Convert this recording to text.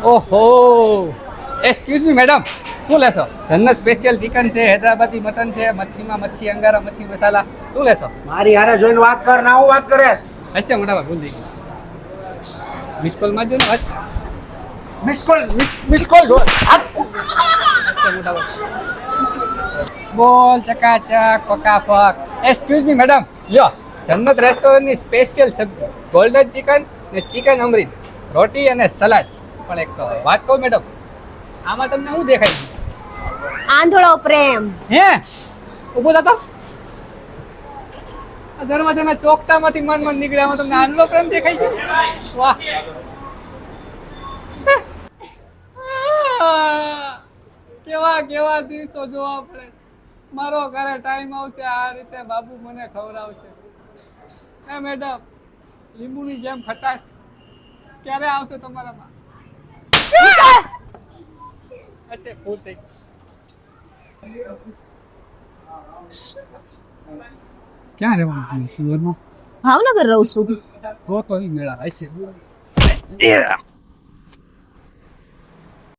ઓહો, excuse me madam, શું લેશો? જન્નત સ્પેશિયલ ચિકન છે, હૈદરાબાદી મટન છે, મચ્છીમાં મચ્છી અંગારા, મચ્છી મસાલા, શું લેશો? મારી હારે જોઈને વાત કર ના હું વાત કરે હશે મોટા ભાઈ, ભૂલ થઈ ગઈ. મિસ કોલ માં જો ને મિસ કોલ જો મોટા ભાઈ. બોલ ચકાચક પકાફક. એક્સક્યુઝ મી મેડમ, લ્યો જન્નત રેસ્ટોરન્ટની સ્પેશિયલ સબ્જી ગોલ્ડન ચિકન ને ચિકન અમૃત, રોટી અને સલાડ. પણ એક વાત કહું મેડમ, આમાં તમને શું દેખાય? આંધળો પ્રેમ. હે ઊભો થતો દરવાજાના ચોકટામાંથી મન નીકળે, આમાં તમને આંધળો પ્રેમ દેખાય છે? વાહ, કેવા કેવા દિવસો જોવા પડે. મારો ઘરે ટાઈમ આવશે, આ રીતે બાબુ મને ખવડાવશે. હે મેડમ, લીંબુની જેમ ખટાશ ક્યારે આવશે તમારામાં? અચ્છા, ભૂલ થઈ. ક્યાં રહેવાનું સિવરમાં? ભાવનગર રહું છું. તો મેળા છે.